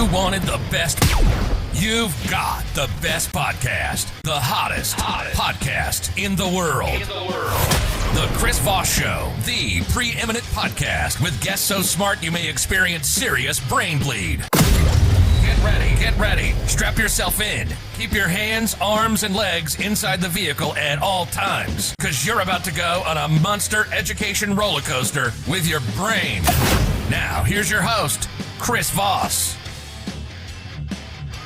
You wanted the best. You've got the best podcast, the hottest podcast in the world. The Chris Voss Show, the preeminent podcast with guests so smart you may experience serious brain bleed. Get ready. Strap yourself in. Keep your hands, arms, and legs inside the vehicle at all times, because you're about to go on a monster education roller coaster with your brain. Now, here's your host, Chris Voss.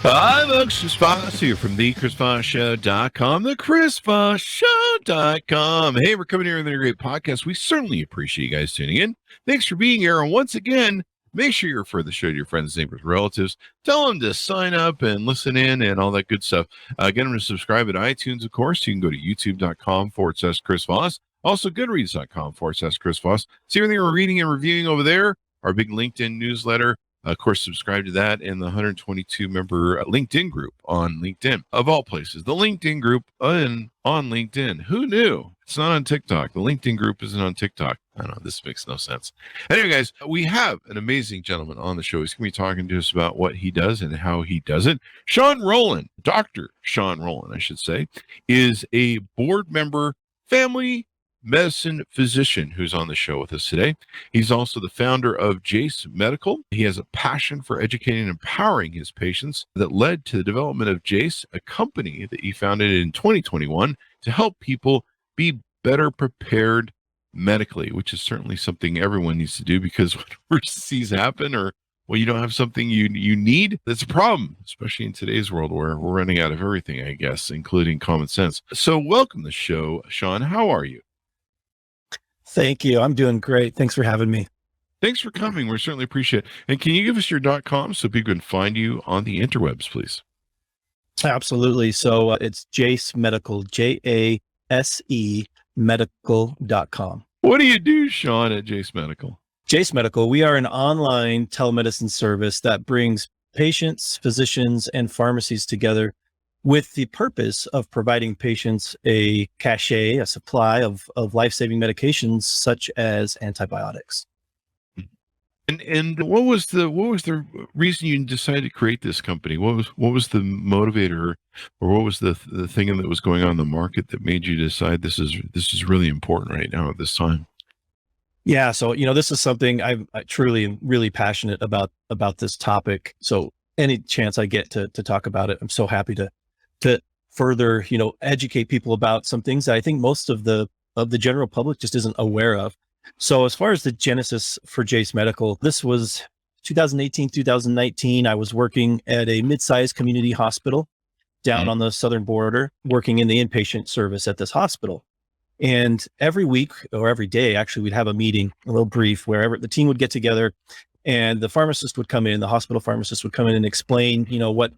Hi, folks. Chris Voss here from the ChrisVossShow.com, the ChrisVossShow.com. Hey, we're coming here with a great podcast. We certainly appreciate you guys tuning in. Thanks for being here. And once again, make sure you refer the show to your friends, neighbors, relatives. Tell them to sign up and listen in and all that good stuff. Get them to subscribe at iTunes, of course. You can go to youtube.com/Chris Voss. Also, goodreads.com/Chris Voss. See everything we're reading and reviewing over there. Our big LinkedIn newsletter. Of course, subscribe to that and the 122-member LinkedIn group on LinkedIn. Of all places, the LinkedIn group on LinkedIn. Who knew? It's not on TikTok. The LinkedIn group isn't on TikTok. I don't know. This makes no sense. Anyway, guys, we have an amazing gentleman on the show. He's going to be talking to us about what he does and how he does it. Shawn Rowland, Dr. Shawn Rowland, I should say, is a board member, family medicine physician who's on the show with us today. He's also the founder of JASE Medical. He has a passion for educating and empowering his patients that led to the development of JASE, a company that he founded in 2021 to help people be better prepared medically, which is certainly something everyone needs to do, because when emergencies happen or when you don't have something you need, that's a problem, especially in today's world where we're running out of everything, I guess, including common sense. So welcome to the show, Shawn. How are you? Thank you. I'm doing great. Thanks for having me. Thanks for coming. We certainly appreciate it. And can you give us your .com so people can find you on the interwebs, please? Absolutely. So it's JASE Medical, JASE medical.com. What do you do, Shawn, at JASE Medical? JASE Medical, we are an online telemedicine service that brings patients, physicians, and pharmacies together with the purpose of providing patients a cachet, a supply of life-saving medications such as antibiotics. And what was the reason you decided to create this company? What was the motivator, or what was the thing that was going on in the market that made you decide this is really important right now at this time? Yeah, so this is something I truly am really passionate about this topic. So any chance I get to talk about it, I'm so happy to further, educate people about some things that I think most of the general public just isn't aware of. So as far as the genesis for JASE Medical, this was 2018, 2019. I was working at a mid-sized community hospital down on the southern border, working in the inpatient service at this hospital. And every week or every day, actually, we'd have a meeting, a little brief, wherever the team would get together, and the pharmacist would come in, the hospital pharmacist would come in and explain, what,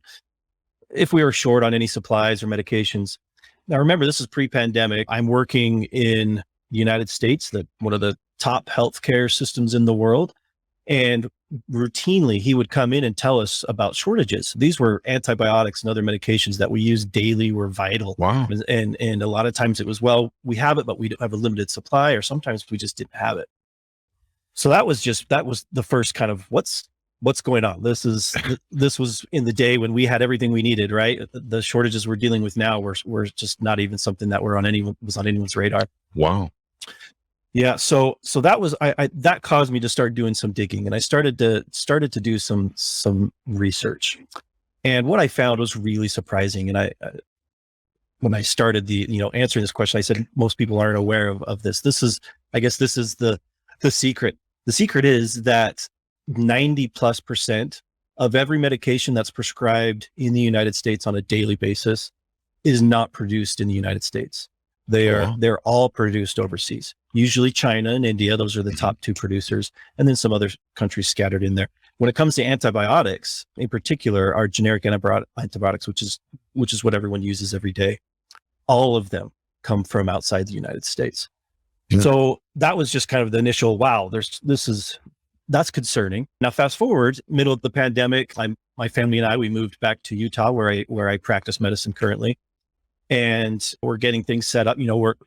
if we were short on any supplies or medications. Now, remember, this is pre-pandemic. I'm working in the United States, one of the top healthcare systems in the world. And routinely, he would come in and tell us about shortages. These were antibiotics and other medications that we use daily were vital. Wow. And a lot of times it was, well, we have it, but we have a limited supply, or sometimes we just didn't have it. So that was the first kind of what's going on. This was in the day when we had everything we needed, right? The shortages we're dealing with now were just not even something that was on anyone's radar. Wow. Yeah. So that was, that caused me to start doing some digging, and I started to do some research. And what I found was really surprising. And when I started answering this question, I said, most people aren't aware of this. I guess this is the secret. The secret is that 90+% of every medication that's prescribed in the United States on a daily basis is not produced in the United States. They're all produced overseas, usually China and India. Those are the top two producers, and then some other countries scattered in there. When it comes to antibiotics, in particular, our generic antibiotics, which is what everyone uses every day, all of them come from outside the United States. Yeah. So that was just kind of the initial, wow, that's concerning. Now, fast forward, middle of the pandemic, my family and I, we moved back to Utah, where I practice medicine currently. And we're getting things set up.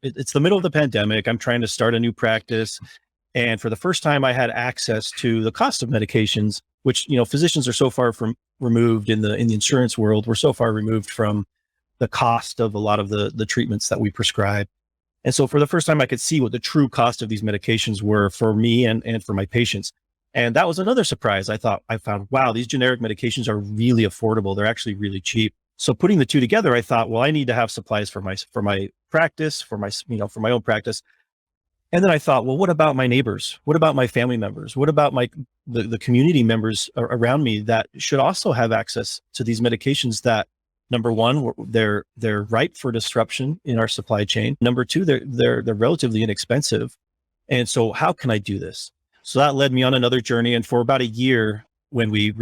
It's the middle of the pandemic. I'm trying to start a new practice. And for the first time, I had access to the cost of medications, which, physicians are so far from removed in the insurance world. We're so far removed from the cost of a lot of the treatments that we prescribe. And so for the first time, I could see what the true cost of these medications were for me and for my patients. And that was another surprise. I found, wow, these generic medications are really affordable. They're actually really cheap. So putting the two together, I thought, well, I need to have supplies for my practice, for my own practice. And then I thought, well, what about my neighbors? What about my family members? What about the community members around me that should also have access to these medications that, number one, they're ripe for disruption in our supply chain. Number two, they're relatively inexpensive. And so how can I do this? So that led me on another journey. And for about a year, when we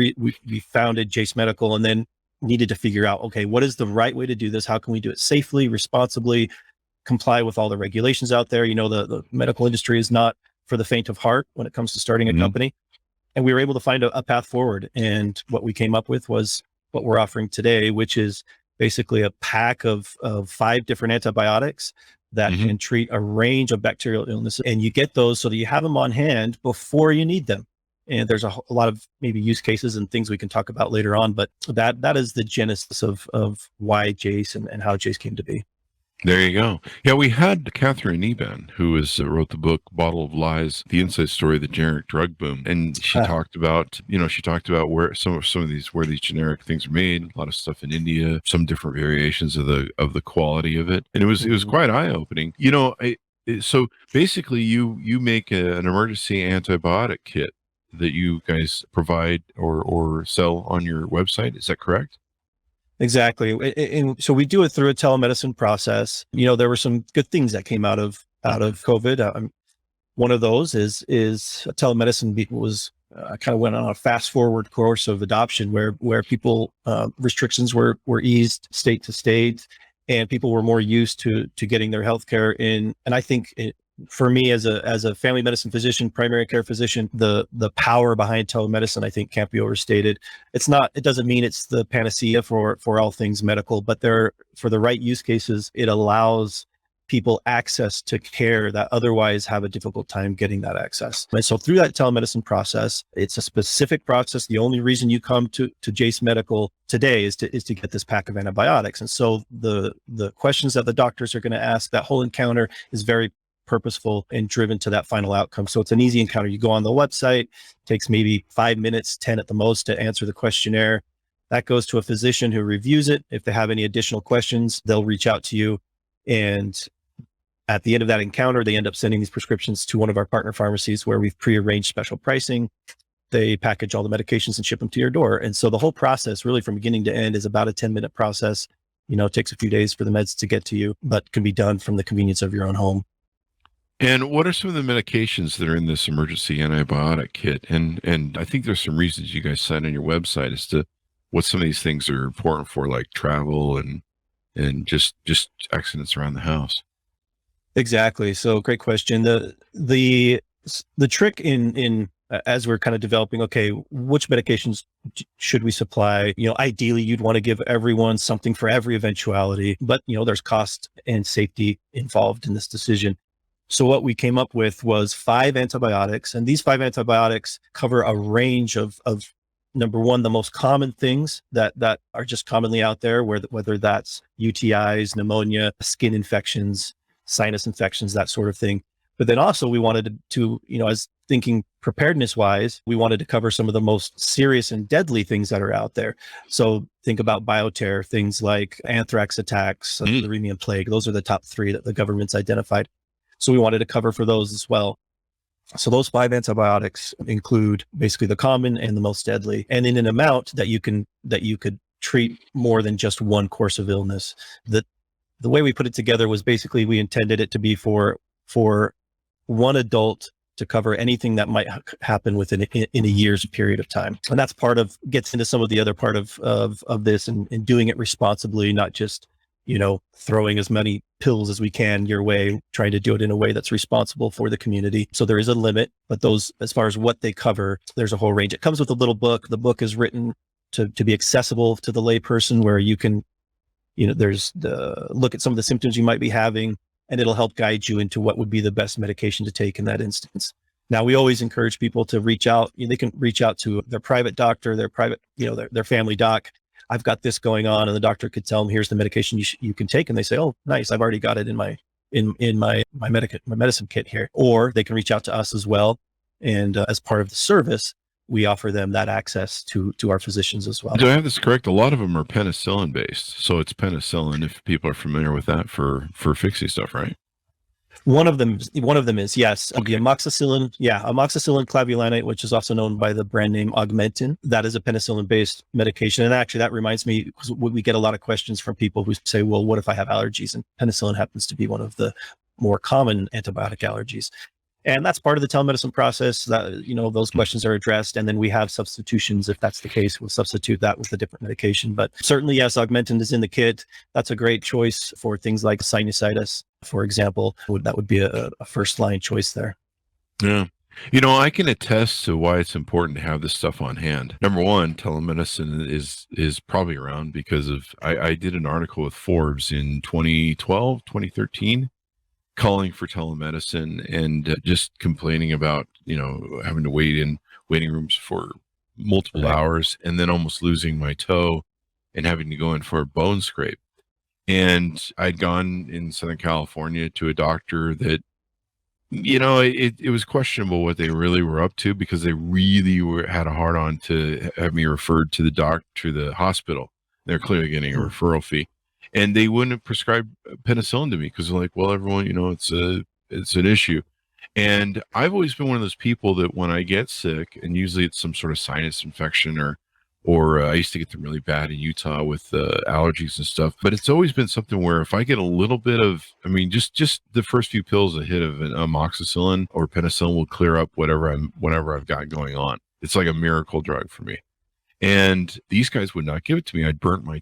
founded JASE Medical, and then needed to figure out, okay, what is the right way to do this? How can we do it safely, responsibly, comply with all the regulations out there? The medical industry is not for the faint of heart when it comes to starting a company. And we were able to find a path forward. And what we came up with was what we're offering today, which is basically a pack of 5 different antibiotics that can treat a range of bacterial illnesses. And you get those so that you have them on hand before you need them. And there's a lot of maybe use cases and things we can talk about later on, but that is the genesis of why JASE and how JASE came to be. There you go. Yeah, we had Catherine Eban, who wrote the book Bottle of Lies: The Inside Story of the Generic Drug Boom, and she talked about where some of these generic things are made. A lot of stuff in India, some different variations of the quality of it, and it was quite eye opening. So basically, you make an emergency antibiotic kit that you guys provide or sell on your website. Is that correct? Exactly. And so we do it through a telemedicine process. There were some good things that came out of COVID. One of those is telemedicine was kind of went on a fast forward course of adoption where people restrictions were eased state to state, and people were more used to getting their healthcare in. And I think for me as a family medicine physician, primary care physician, the power behind telemedicine, I think, can't be overstated. It doesn't mean it's the panacea for all things medical, but for the right use cases, it allows people access to care that otherwise have a difficult time getting that access. And so through that telemedicine process, it's a specific process. The only reason you come to JASE Medical today is to get this pack of antibiotics. And so the questions that the doctors are going to ask, that whole encounter is very purposeful and driven to that final outcome. So it's an easy encounter. You go on the website, takes maybe 5 minutes, 10 at the most, to answer the questionnaire. That goes to a physician who reviews it. If they have any additional questions, they'll reach out to you. And at the end of that encounter, they end up sending these prescriptions to one of our partner pharmacies where we've prearranged special pricing. They package all the medications and ship them to your door. And so the whole process, really from beginning to end, is about a 10-minute process. It takes a few days for the meds to get to you, but can be done from the convenience of your own home. And what are some of the medications that are in this emergency antibiotic kit? And I think there's some reasons you guys cite on your website as to what some of these things are important for, like travel and just accidents around the house. Exactly. So great question. The trick in as we're kind of developing, okay, which medications should we supply? Ideally, you'd want to give everyone something for every eventuality, but there's cost and safety involved in this decision. So what we came up with was 5 antibiotics, and these 5 antibiotics cover a range of number one, the most common things that are just commonly out there, whether that's UTIs, pneumonia, skin infections, sinus infections, that sort of thing. But then also we wanted to as thinking preparedness wise, we wanted to cover some of the most serious and deadly things that are out there. So think about bioterror, things like anthrax attacks, the Remian plague. Those are the top 3 that the government's identified. So we wanted to cover for those as well. So those 5 antibiotics include basically the common and the most deadly, and in an amount that you could treat more than just one course of illness. The way we put it together was basically we intended it to be for one adult to cover anything that might happen within in a year's period of time. And that's gets into some of the other part of this and doing it responsibly, not just throwing as many pills as we can your way, trying to do it in a way that's responsible for the community. So there is a limit, but those, as far as what they cover, there's a whole range. It comes with a little book. The book is written to be accessible to the layperson, where you can, there's look at some of the symptoms you might be having, and it'll help guide you into what would be the best medication to take in that instance. Now, we always encourage people to reach out. They can reach out to their private doctor, their private, their family doc. I've got this going on, and the doctor could tell them, here's the medication you can take. And they say, oh, nice. I've already got it in my medicine kit here. Or they can reach out to us as well. And as part of the service, we offer them that access to our physicians as well. Do I have this correct? A lot of them are penicillin based. So it's penicillin, if people are familiar with that, for fixie stuff, right? One of them is, yes. Okay. The amoxicillin clavulanate, which is also known by the brand name Augmentin. That is a penicillin-based medication. And actually, that reminds me, because we get a lot of questions from people who say, well, what if I have allergies? And penicillin happens to be one of the more common antibiotic allergies. And that's part of the telemedicine process that, those questions are addressed. And then we have substitutions. If that's the case, we'll substitute that with a different medication. But certainly, yes, Augmentin is in the kit. That's a great choice for things like sinusitis, for example. That would be a first line choice there. Yeah. I can attest to why it's important to have this stuff on hand. Number one, telemedicine is probably around because of, I did an article with Forbes in 2012, 2013, calling for telemedicine and just complaining about, having to wait in waiting rooms for multiple hours and then almost losing my toe and having to go in for a bone scrape. And I'd gone in Southern California to a doctor that, it was questionable what they really were up to, because they really had a hard on to have me referred to the hospital. They're clearly getting a referral fee. And they wouldn't prescribe penicillin to me because they're like, well, everyone, it's an issue. And I've always been one of those people that when I get sick, and usually it's some sort of sinus infection or I used to get them really bad in Utah with allergies and stuff. But it's always been something where if I get a little bit of, just the first few pills, a hit of an amoxicillin or penicillin will clear up whatever I've got going on. It's like a miracle drug for me. And these guys would not give it to me. I'd burnt my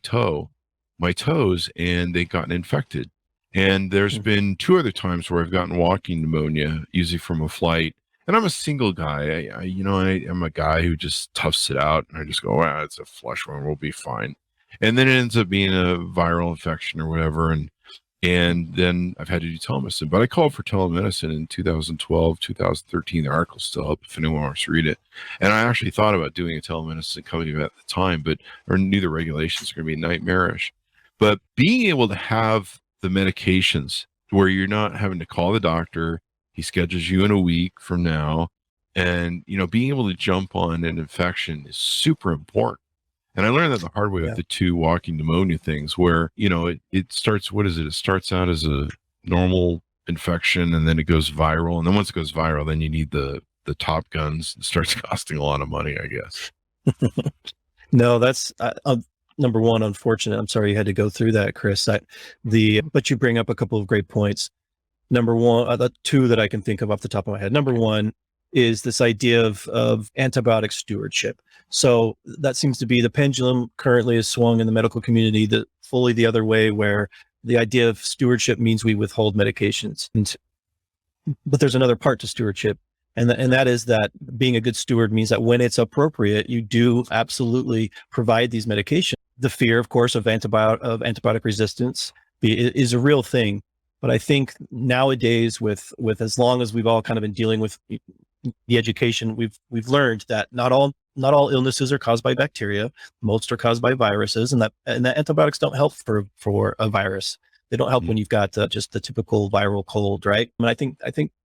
toes and they gotten infected. And there's been 2 other times where I've gotten walking pneumonia, usually from a flight. And I'm a single guy. I'm a guy who just toughs it out. And I just go, wow, it's a flesh wound. We'll be fine. And then it ends up being a viral infection or whatever. And then I've had to do telemedicine. But I called for telemedicine in 2012, 2013. The article's still up if anyone wants to read it. And I actually thought about doing a telemedicine company at the time, but I knew the regulations were going to be nightmarish. But being able to have the medications where you're not having to call the doctor, he schedules you in a week from now, and being able to jump on an infection is super important. And I learned that the hard way with the 2 walking pneumonia things, where it starts. What is it? It starts out as a normal infection, and then it goes viral. And then once it goes viral, then you need the top guns. It starts costing a lot of money, I guess. No, that's number one, unfortunate. I'm sorry you had to go through that, Chris. But you bring up a couple of great points. Number one, the 2 that I can think of off the top of my head. Number one is this idea of antibiotic stewardship. So that seems to be the pendulum currently is swung in the medical community fully the other way, where the idea of stewardship means we withhold medications. But there's another part to stewardship. And that is that being a good steward means that when it's appropriate, you do absolutely provide these medications. The fear, of course, of antibiotic resistance is a real thing. But I think nowadays, with as long as we've all kind of been dealing with the education, we've learned that not all illnesses are caused by bacteria. Most are caused by viruses, and that antibiotics don't help for a virus. They don't help when you've got just the typical viral cold, right? I think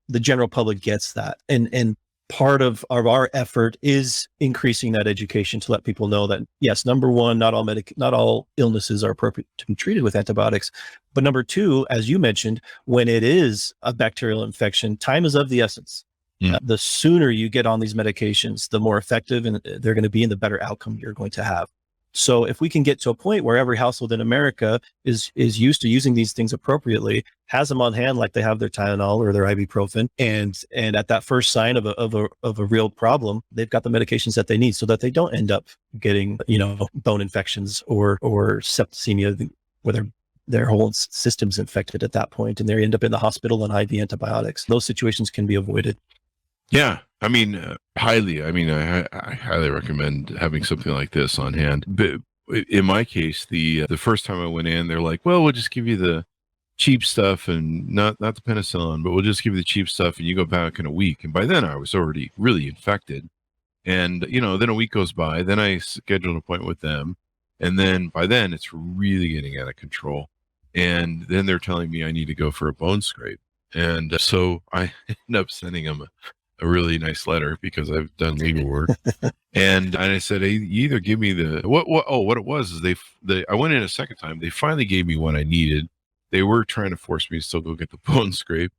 the general public gets that, and part of our effort is increasing that education to let people know that, yes, number one, not all illnesses are appropriate to be treated with antibiotics. But number 2, as you mentioned, when it is a bacterial infection, time is of the essence. The sooner you get on these medications, the more effective and they're going to be, and the better outcome you're going to have. So if we can get to a point where every household in America is used to using these things appropriately, has them on hand like they have their Tylenol or their ibuprofen, and at that first sign of a real problem, they've got the medications that they need, so that they don't end up getting bone infections or septicemia, where their whole system's infected at that point, and they end up in the hospital on IV antibiotics. Those situations can be avoided. Yeah, highly. I highly recommend having something like this on hand. But in my case, the first time I went in, they're like, "Well, we'll just give you the cheap stuff and not the penicillin, but we'll just give you the cheap stuff and you go back in a week. And by then I was already really infected. And, then a week goes by, then I schedule an appointment with them. And then by then it's really getting out of control. And then they're telling me I need to go for a bone scrape. And so I end up sending them a really nice letter because I've done legal work. and I said, hey, you either give me what it was is I went in a second time. They finally gave me what I needed. They were trying to force me to still go get the bone scrape.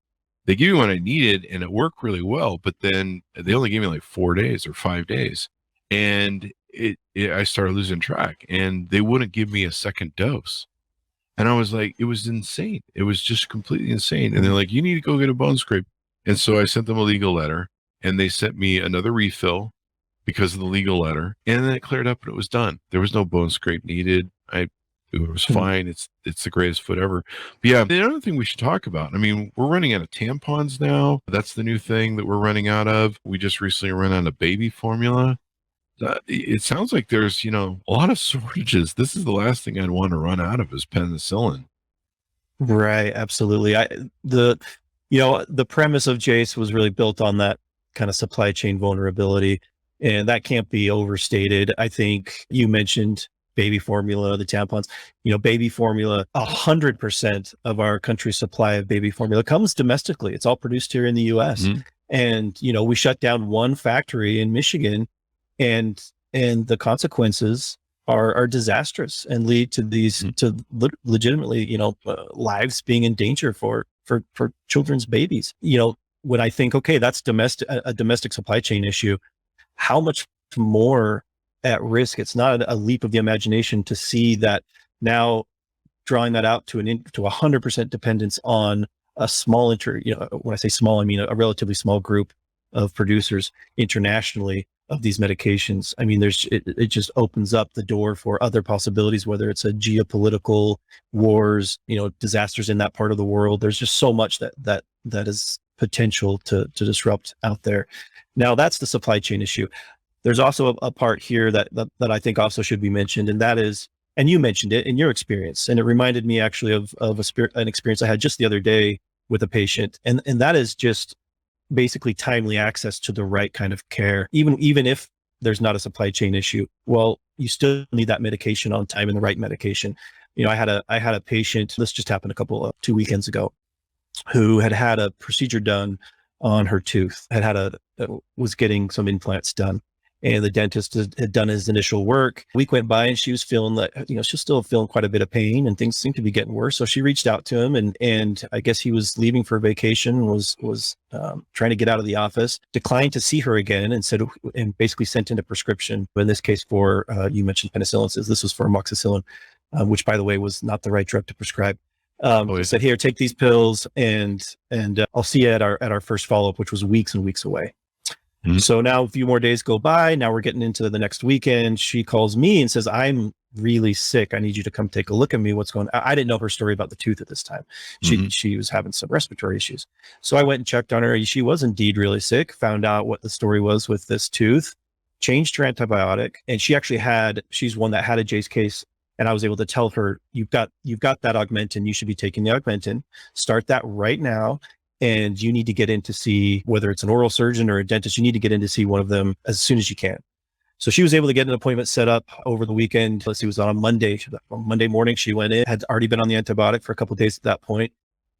They gave me what I needed and it worked really well, but then they only gave me like 4 days or 5 days. And I started losing track and they wouldn't give me a second dose. And I was like, it was insane. It was just completely insane. And they're like, you need to go get a bone scrape. And so I sent them a legal letter and they sent me another refill because of the legal letter. And then it cleared up and it was done. There was no bone scrape needed. It was fine. It's the greatest foot ever. But yeah, the other thing we should talk about, I mean, we're running out of tampons now. That's the new thing that we're running out of. We just recently ran out of baby formula. It sounds like there's, a lot of shortages. This is the last thing I'd want to run out of is penicillin. Right. Absolutely. The premise of JASE was really built on that kind of supply chain vulnerability, and that can't be overstated. I think you mentioned baby formula, the tampons, baby formula, 100% of our country's supply of baby formula comes domestically. It's all produced here in the US. Mm-hmm. And, we shut down one factory in Michigan and the consequences are disastrous and lead to these, to legitimately, lives being in danger for children's babies. When I think, okay, that's a domestic supply chain issue, how much more at risk? It's not a leap of the imagination to see that now drawing that out to 100% dependence on a small when I say small, I mean a relatively small group of producers internationally of these medications. I mean, it just opens up the door for other possibilities, whether it's a geopolitical wars, disasters in that part of the world. There's just so much that is potential to disrupt out there. Now that's the supply chain issue. There's also a part here that I think also should be mentioned, and that is, and you mentioned it in your experience, and it reminded me actually of an experience I had just the other day with a patient, and that is just basically timely access to the right kind of care, even if there's not a supply chain issue. Well, you still need that medication on time and the right medication. I had a patient, this just happened 2 weekends ago, who had a procedure done on her tooth, was getting some implants done. And the dentist had done his initial work. A week went by and she was feeling that, she's still feeling quite a bit of pain and things seemed to be getting worse. So she reached out to him and I guess he was leaving for vacation, was trying to get out of the office, declined to see her again and basically sent in a prescription. In this case for, you mentioned penicillin, this was for amoxicillin, which by the way was not the right drug to prescribe. Said, here, take these pills and I'll see you at our first follow-up, which was weeks and weeks away. Mm-hmm. So now a few more days go by. Now we're getting into the next weekend. She calls me and says, I'm really sick. I need you to come take a look at me. What's going on? I didn't know her story about the tooth at this time. She was having some respiratory issues. So I went and checked on her. She was indeed really sick, found out what the story was with this tooth, changed her antibiotic. And she's one that had a JASE case. And I was able to tell her, you've got that Augmentin. You should be taking the Augmentin. Start that right now. And you need to get in to see, whether it's an oral surgeon or a dentist, you need to get in to see one of them as soon as you can. So she was able to get an appointment set up over the weekend. Let's see, it was on a Monday. On Monday morning, she went in, had already been on the antibiotic for a couple of days at that point.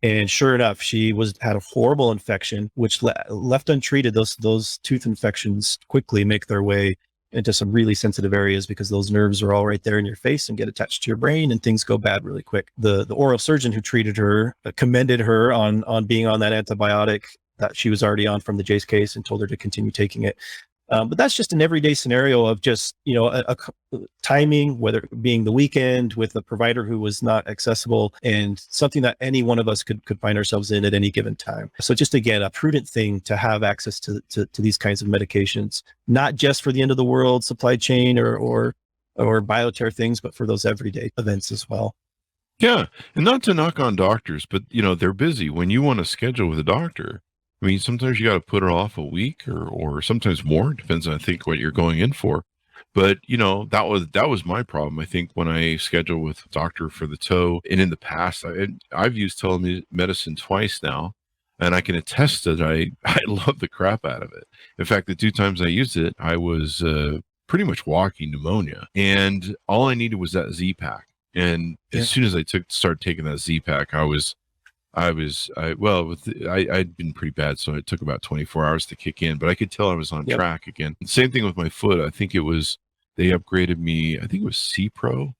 And sure enough, she had a horrible infection, which left untreated, those tooth infections quickly make their way into some really sensitive areas because those nerves are all right there in your face and get attached to your brain and things go bad really quick. The oral surgeon who treated her commended her on being on that antibiotic that she was already on from the JASE case and told her to continue taking it. But that's just an everyday scenario of just, a timing, whether it being the weekend with a provider who was not accessible and something that any one of us could find ourselves in at any given time. So just, again, a prudent thing to have access to these kinds of medications, not just for the end of the world supply chain or bioterror things, but for those everyday events as well. Yeah. And not to knock on doctors, but, they're busy. When you want to schedule with a doctor, I mean, sometimes you got to put it off a week or sometimes more. It depends on, I think, what you're going in for. But that was my problem. I think when I scheduled with a doctor for the toe, and in the past, I've used telemedicine twice now, and I can attest that I love the crap out of it. In fact, the 2 times I used it, I was pretty much walking pneumonia, and all I needed was that Z-Pack. And as soon as I started taking that Z-Pack, I'd been pretty bad, so it took about 24 hours to kick in, but I could tell I was on track again. Same thing with my foot. I think they upgraded me. I think it was C-Pro,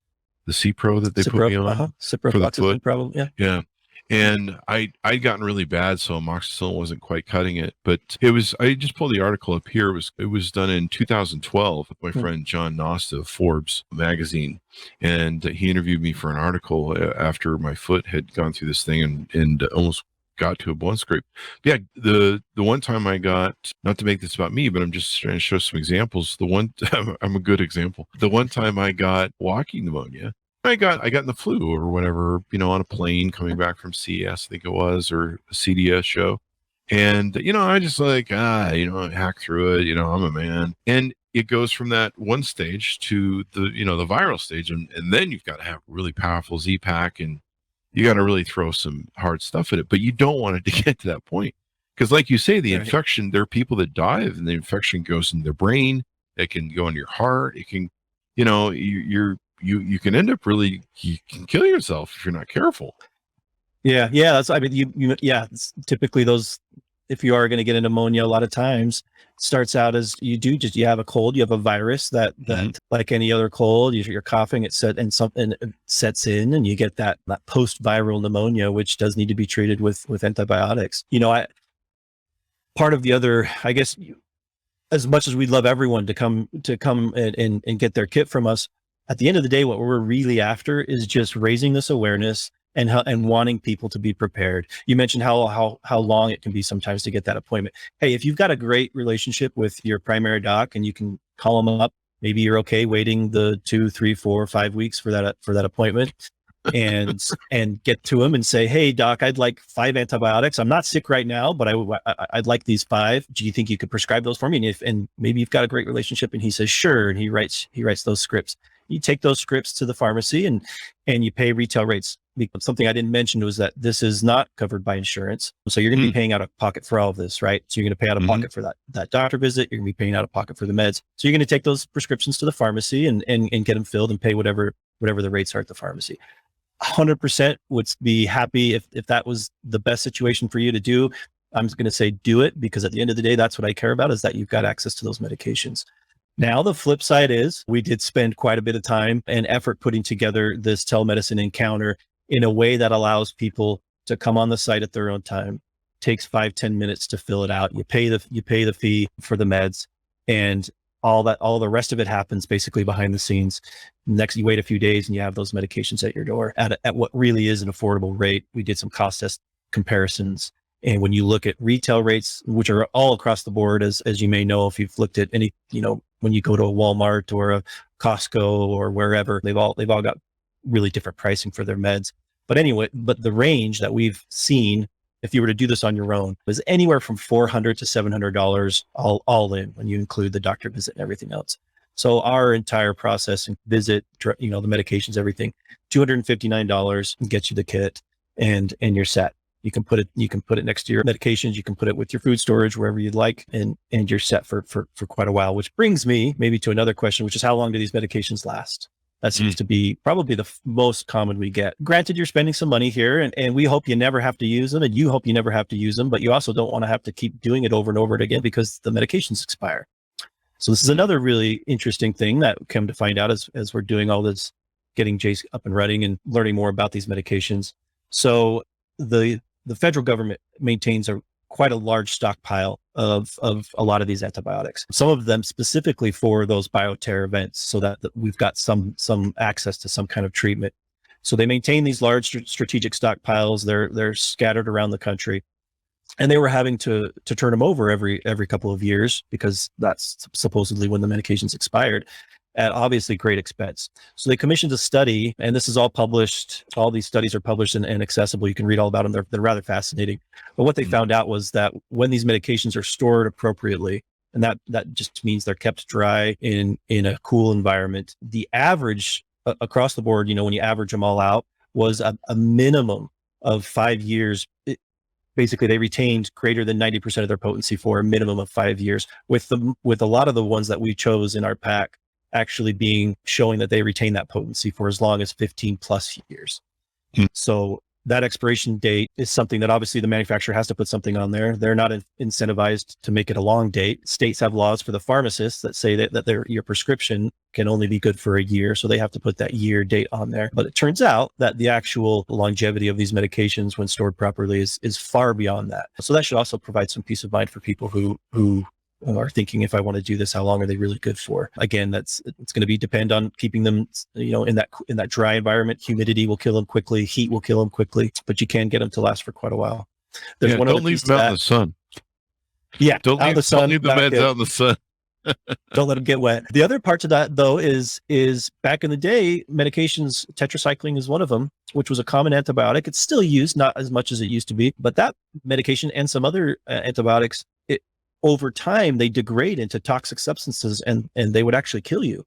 the C-Pro that they put me on for the foot. Problem. Yeah. And I'd gotten really bad, so amoxicillin wasn't quite cutting it. But I just pulled the article up here. It was done in 2012 with my friend John Nosta of Forbes magazine. And he interviewed me for an article after my foot had gone through this thing and almost got to a bone scrape. Yeah, the one time I got, not to make this about me, but I'm just trying to show some examples. I'm a good example. The one time I got walking pneumonia, I got in the flu or whatever, on a plane coming back from CES, I think it was, or a CDS show. And, I just hack through it, I'm a man. And it goes from that one stage to the viral stage. And then you've got to have really powerful Z-Pack, and you got to really throw some hard stuff at it. But you don't want it to get to that point. Because like you say, the infection, there are people that die and the infection goes in their brain. It can go in your heart. It can, you can end up you can kill yourself if you're not careful. Yeah. It's typically those, if you are going to get a pneumonia, a lot of times it starts out as you have a cold, you have a virus that like any other cold, you're coughing, it sets in, and you get that post-viral pneumonia, which does need to be treated with antibiotics. Part of the other, I guess, as much as we'd love everyone to come and get their kit from us, at the end of the day, what we're really after is just raising this awareness and wanting people to be prepared. You mentioned how long it can be sometimes to get that appointment. Hey, if you've got a great relationship with your primary doc and you can call them up, maybe you're okay waiting the 2, 3, 4, 5 weeks for that appointment, and get to him and say, hey doc, I'd like 5 antibiotics. I'm not sick right now, but I'd like these 5. Do you think you could prescribe those for me? And maybe you've got a great relationship, and he says sure, and he writes those scripts. You take those scripts to the pharmacy and you pay retail rates. Something I didn't mention was that this is not covered by insurance. So you're going to be paying out of pocket for all of this, right? So you're going to pay out of pocket for that doctor visit. You're going to be paying out of pocket for the meds. So you're going to take those prescriptions to the pharmacy and get them filled and pay whatever the rates are at the pharmacy. 100% would be happy if that was the best situation for you to do. I'm going to say do it, because at the end of the day, that's what I care about, is that you've got access to those medications. Now, the flip side is we did spend quite a bit of time and effort putting together this telemedicine encounter in a way that allows people to come on the site at their own time. Takes 5-10 minutes to fill it out. You pay the fee for the meds, and all the rest of it happens basically behind the scenes. Next, you wait a few days and you have those medications at your door at what really is an affordable rate. We did some cost test comparisons. And when you look at retail rates, which are all across the board, as you may know, if you've looked at any, when you go to a Walmart or a Costco or wherever, they've all got really different pricing for their meds. But anyway, the range that we've seen, if you were to do this on your own, was anywhere from $400 to $700 all in, when you include the doctor visit and everything else. So our entire process and visit, the medications, everything, $259 gets you the kit, and you're set. You can put it next to your medications. You can put it with your food storage, wherever you'd like, and you're set for quite a while. Which brings me maybe to another question, which is, how long do these medications last? That seems to be probably the most common we get. Granted, you're spending some money here, and we hope you never have to use them, and you hope you never have to use them, but you also don't want to have to keep doing it over and over again because the medications expire. So this is another really interesting thing that we come to find out as we're doing all this, getting Jace up and running and learning more about these medications. So the federal government maintains quite a large stockpile of a lot of these antibiotics, some of them specifically for those bioterror events, so that we've got some access to some kind of treatment. So they maintain these large strategic stockpiles. They're scattered around the country, and they were having to turn them over every couple of years, because that's supposedly when the medications expired, at obviously great expense. So they commissioned a study, and this is all published. All these studies are published and accessible. You can read all about them. They're rather fascinating. But what they found out was that when these medications are stored appropriately, And that just means they're kept dry in a cool environment. The average across the board, when you average them all out, was a minimum of 5 years. Basically, they retained greater than 90% of their potency for a minimum of 5 years, with a lot of the ones that we chose in our pack actually showing that they retain that potency for as long as 15 plus years. So that expiration date is something that obviously the manufacturer has to put something on there. They're not incentivized to make it a long date. States have laws for the pharmacists that say that your prescription can only be good for a year. So they have to put that year date on there. But it turns out that the actual longevity of these medications when stored properly is far beyond that. So that should also provide some peace of mind for people who are thinking, if I want to do this, how long are they really good for? Again, it's going to depend on keeping them, in that dry environment. Humidity will kill them quickly. Heat will kill them quickly, but you can get them to last for quite a while. There's one don't leave them out in the sun. Yeah. Don't leave the meds out in the sun. Don't let them get wet. The other part to that, though, is back in the day, medications, tetracycline is one of them, which was a common antibiotic. It's still used, not as much as it used to be, but that medication and some other antibiotics, over time, they degrade into toxic substances and they would actually kill you.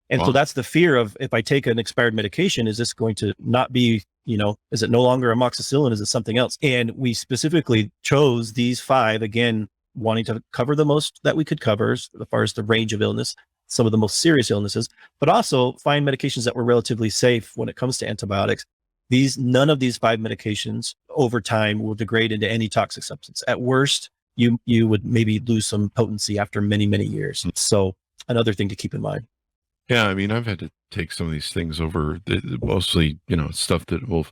And so that's the fear of, if I take an expired medication, is this going to not be, is it no longer amoxicillin? Is it something else? And we specifically chose these 5, again, wanting to cover the most that we could cover as far as the range of illness, some of the most serious illnesses, but also find medications that were relatively safe when it comes to antibiotics. None of these 5 medications over time will degrade into any toxic substance. At worst, you would maybe lose some potency after many, many years. So another thing to keep in mind. Yeah, I mean, I've had to take some of these things over, mostly, stuff that will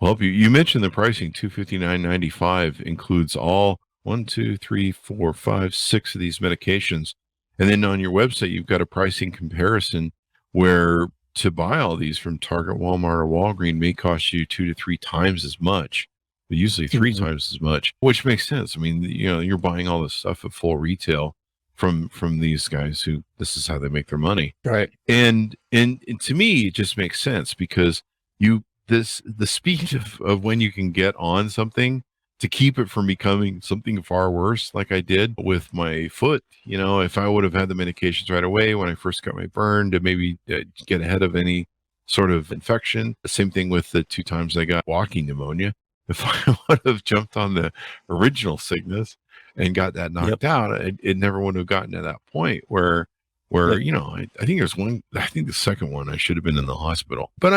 help you. You mentioned the pricing, $259.95 includes all 1, 2, 3, 4, 5, 6 of these medications. And then on your website, you've got a pricing comparison where to buy all these from Target, Walmart, or Walgreens may cost you 2 to 3 times as much. But usually 3 times as much, which makes sense. I mean, you're buying all this stuff at full retail from these guys who this is how they make their money. Right. And to me, it just makes sense because the speed of when you can get on something to keep it from becoming something far worse, like I did with my foot. If I would have had the medications right away when I first got my burn to maybe get ahead of any sort of infection. The same thing with the 2 times I got walking pneumonia. If I would have jumped on the original sickness and got that knocked out, it never would have gotten to that point where I think there's one. I think the second one I should have been in the hospital. But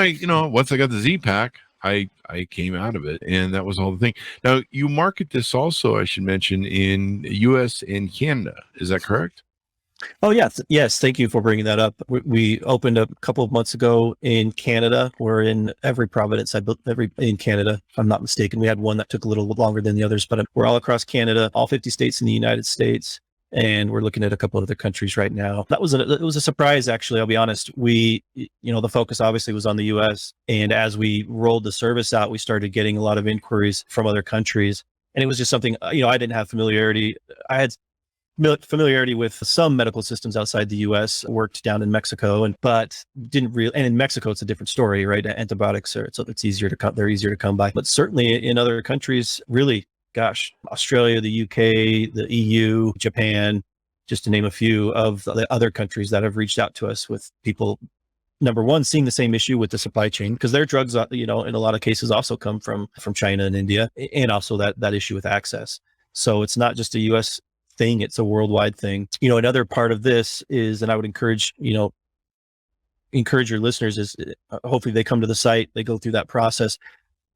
once I got the Z-Pack, I came out of it, and that was all the thing. Now you market this also, I should mention, in U.S. and Canada. Is that correct? Oh, yes. Thank you for bringing that up. We opened a couple of months ago in Canada. We're in every province in Canada, if I'm not mistaken. We had one that took a little longer than the others, but we're all across Canada, all 50 states in the United States, and we're looking at a couple of other countries right now. It was a surprise, actually. I'll be honest. The focus obviously was on the U.S., and as we rolled the service out, we started getting a lot of inquiries from other countries, and it was just something I didn't have familiarity. I had familiarity with some medical systems outside the U.S., worked down in Mexico, but didn't really. And in Mexico, it's a different story, right? Antibiotics it's easier to come. They're easier to come by. But certainly in other countries, really, gosh, Australia, the UK, the EU, Japan, just to name a few of the other countries that have reached out to us with people. Number one, seeing the same issue with the supply chain, because their drugs, in a lot of cases, also come from China and India, and also that issue with access. So it's not just a U.S. thing, it's a worldwide thing. Another part of this is, and I would encourage your listeners is hopefully they come to the site, they go through that process.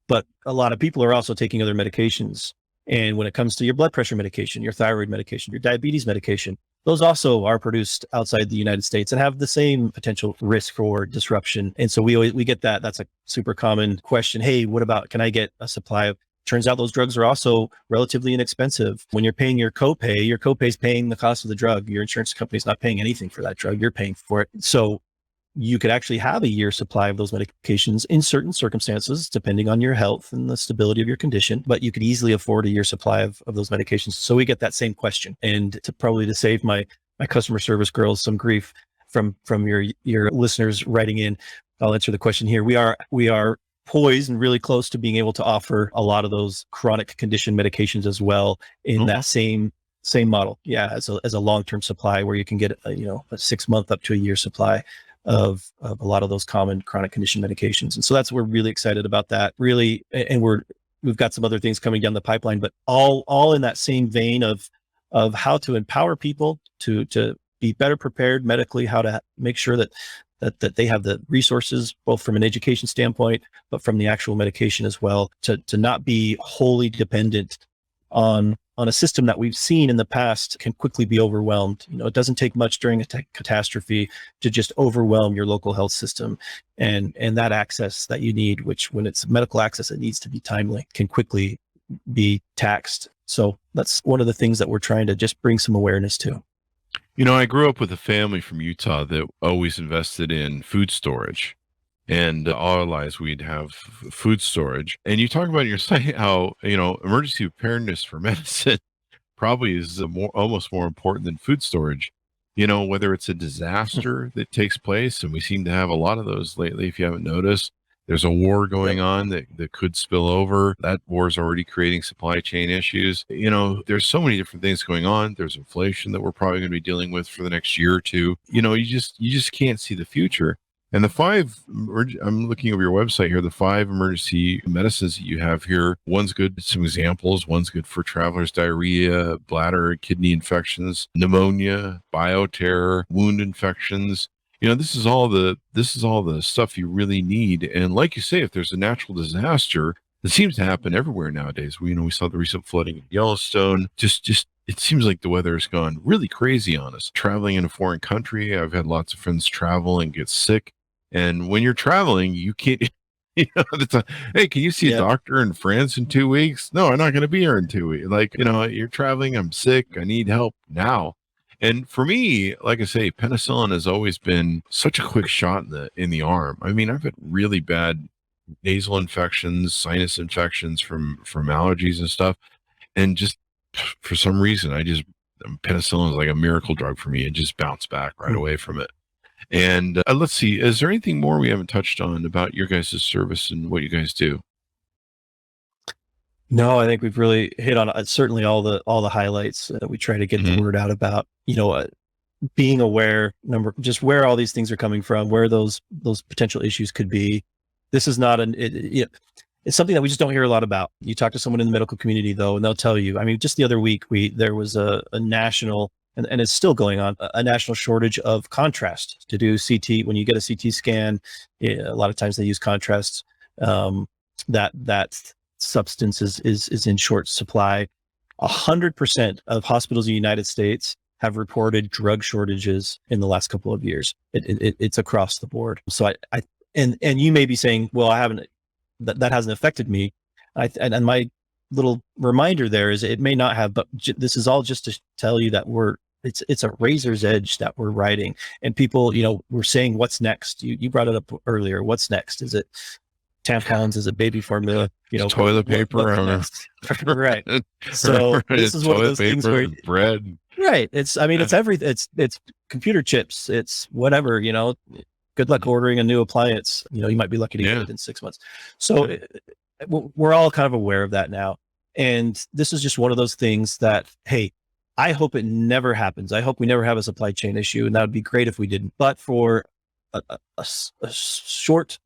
But a lot of people are also taking other medications. And when it comes to your blood pressure medication, your thyroid medication, your diabetes medication, those also are produced outside the United States and have the same potential risk for disruption. And so we get that. That's a super common question. Hey, what about, can I get a supply of? Turns out those drugs are also relatively inexpensive. When you're paying your copay is paying the cost of the drug. Your insurance company's not paying anything for that drug. You're paying for it. So you could actually have a year's supply of those medications in certain circumstances, depending on your health and the stability of your condition, but you could easily afford a year's supply of those medications. So we get that same question. And to save my customer service girls some grief from your listeners writing in, I'll answer the question here. We are poised and really close to being able to offer a lot of those chronic condition medications as well in that same Same model. Yeah. As a long-term supply where you can get, a 6 month up to a year supply of a lot of those common chronic condition medications. And so we're really excited about that, really. And we've got some other things coming down the pipeline, but all in that same vein of how to empower people to be better prepared medically, how to make sure that they have the resources, both from an education standpoint, but from the actual medication as well, to not be wholly dependent on a system that we've seen in the past can quickly be overwhelmed. It doesn't take much during a catastrophe to just overwhelm your local health system, and that access that you need, which when it's medical access, it needs to be timely, can quickly be taxed. So that's one of the things that we're trying to just bring some awareness to. I grew up with a family from Utah that always invested in food storage. And all our lives, we'd have food storage. And you talk about in your site how, emergency preparedness for medicine probably is almost more important than food storage. Whether it's a disaster that takes place, and we seem to have a lot of those lately, if you haven't noticed. There's a war going on that could spill over. That war is already creating supply chain issues. There's so many different things going on. There's inflation that we're probably going to be dealing with for the next year or two. You just can't see the future. And I'm looking over your website here, the 5 emergency medicines that you have here. One's good, some examples. One's good for travelers, diarrhea, bladder, kidney infections, pneumonia, bioterror, wound infections. This is all the stuff you really need. And like you say, if there's a natural disaster, it seems to happen everywhere nowadays. We saw the recent flooding in Yellowstone. Just it seems like the weather has gone really crazy on us. Traveling in a foreign country, I've had lots of friends travel and get sick. And when you're traveling, you can't, hey, can you see a doctor in France in 2 weeks? No, I'm not going to be here in 2 weeks. You're traveling, I'm sick, I need help now. And for me, like I say, penicillin has always been such a quick shot in the arm. I mean, I've had really bad nasal infections, sinus infections from allergies and stuff. And just for some reason, penicillin is like a miracle drug for me. It just bounced back right away from it. And let's see, is there anything more we haven't touched on about your guys' service and what you guys do? No, I think we've really hit on certainly all the highlights that we try to get the word out about. Being aware, just where all these things are coming from, where those potential issues could be. This is not it's something that we just don't hear a lot about. You talk to someone in the medical community though, and they'll tell you. I mean, just the other week there was a national, and it's still going on, a national shortage of contrast to do CT. When you get a CT scan, a lot of times they use contrast. That substance is in short supply. 100% of hospitals in the United States have reported drug shortages in the last couple of years. It's across the board. So and you may be saying, well, I haven't, that hasn't affected me. And my little reminder there is it may not have, but this is all just to tell you that it's a razor's edge that we're riding. And people, we're saying, what's next? You brought it up earlier. What's next? Is it tampons? Is it baby formula? Toilet paper. Right. So this is one of those things where bread. Right. It's everything. It's computer chips. It's whatever, good luck ordering a new appliance. You might be lucky to get it in 6 months. So we're all kind of aware of that now. And this is just one of those things that, hey, I hope it never happens. I hope we never have a supply chain issue, and that would be great if we didn't. But for a short,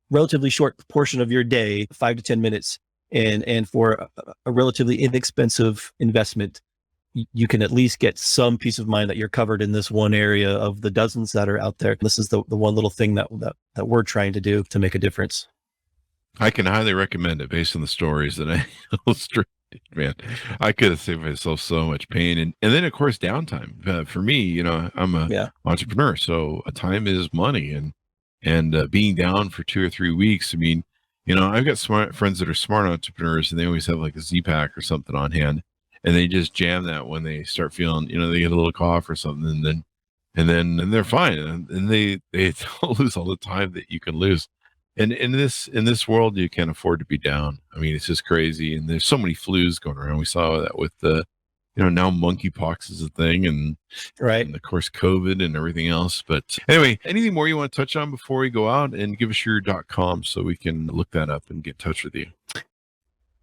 relatively short portion of your day, 5 to 10 minutes, and for a relatively inexpensive investment, you can at least get some peace of mind that you're covered in this one area of the dozens that are out there. This is the one little thing that we're trying to do to make a difference. I can highly recommend it based on the stories that I illustrated. Man, I could have saved myself so much pain. And then, of course, downtime. For me, I'm an entrepreneur, so time is money. And being down for 2 or 3 weeks, I mean, I've got smart friends that are smart entrepreneurs, and they always have like a Z-Pack or something on hand. And they just jam that when they start feeling, they get a little cough or something, and then they're fine. And they don't lose all the time that you can lose. And in this world, you can't afford to be down. I mean, it's just crazy. And there's so many flus going around. We saw that with the, now monkeypox is a thing, and right, and of course COVID and everything else. But anyway, anything more you want to touch on before we go out? And give us your .com so we can look that up and get in touch with you.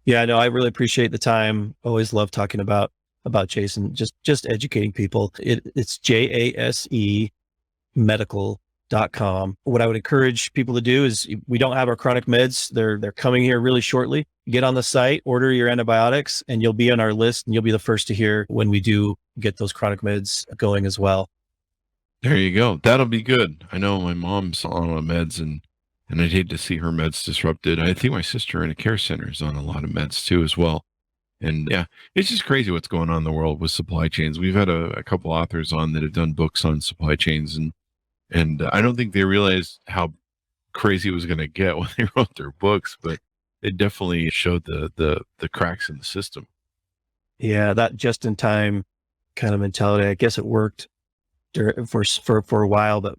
Yeah, no, I really appreciate the time. Always love talking about about JASE and just educating people. It's JASE medical.com. What I would encourage people to do is, we don't have our chronic meds. They're coming here really shortly. Get on the site, order your antibiotics, and you'll be on our list, and you'll be the first to hear when we do get those chronic meds going as well. There you go. That'll be good. I know my mom's on a lot of meds, and I'd hate to see her meds disrupted. I think my sister in a care center is on a lot of meds too as well. And yeah, it's just crazy what's going on in the world with supply chains. We've had a couple authors on that have done books on supply chains, and I don't think they realized how crazy it was going to get when they wrote their books, but it definitely showed the cracks in the system. Yeah, that just in time kind of mentality, I guess it worked for a while, but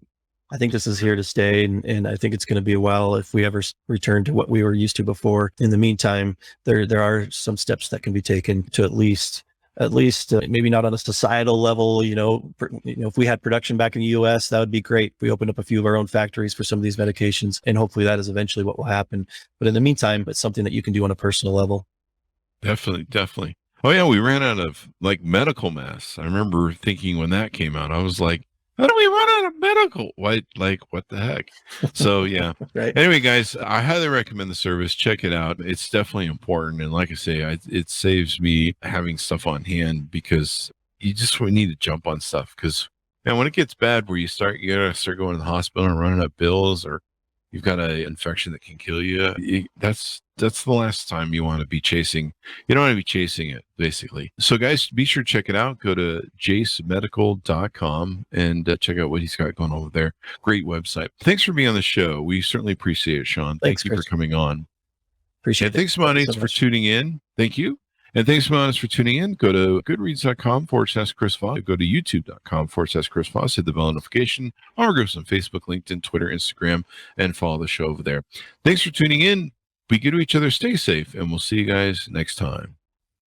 I think this is here to stay, and I think it's going to be a while if we ever return to what we were used to before. In the meantime, there are some steps that can be taken to at least maybe not on a societal level. If we had production back in the U.S., that would be great. We opened up a few of our own factories for some of these medications, and hopefully that is eventually what will happen. But in the meantime, it's something that you can do on a personal level. Definitely. Oh yeah, we ran out of medical masks. I remember thinking when that came out, I was like, how do we run out of medical? What the heck? So yeah. Right. Anyway, guys, I highly recommend the service. Check it out. It's definitely important. And like I say, it saves me having stuff on hand, because you just need to jump on stuff. Because man, when it gets bad, where you gotta start going to the hospital and running up bills, or you've got an infection that can kill you, that's the last time you want to be chasing. You don't want to be chasing it, basically. So guys, be sure to check it out. Go to jasemedical.com and check out what he's got going over there. Great website. Thanks for being on the show. We certainly appreciate it, Shawn. Thanks, Thank you Chris. for coming on. Appreciate And it. thanks, my audience, for tuning in. Thank you. And thanks, my audience, for tuning in. Go to goodreads.com/Chris Voss. Go to youtube.com/Chris Voss. Hit the bell notification. Our groups on Facebook, LinkedIn, Twitter, Instagram, and follow the show over there. Thanks for tuning in. Be good to each other. Stay safe, and we'll see you guys next time.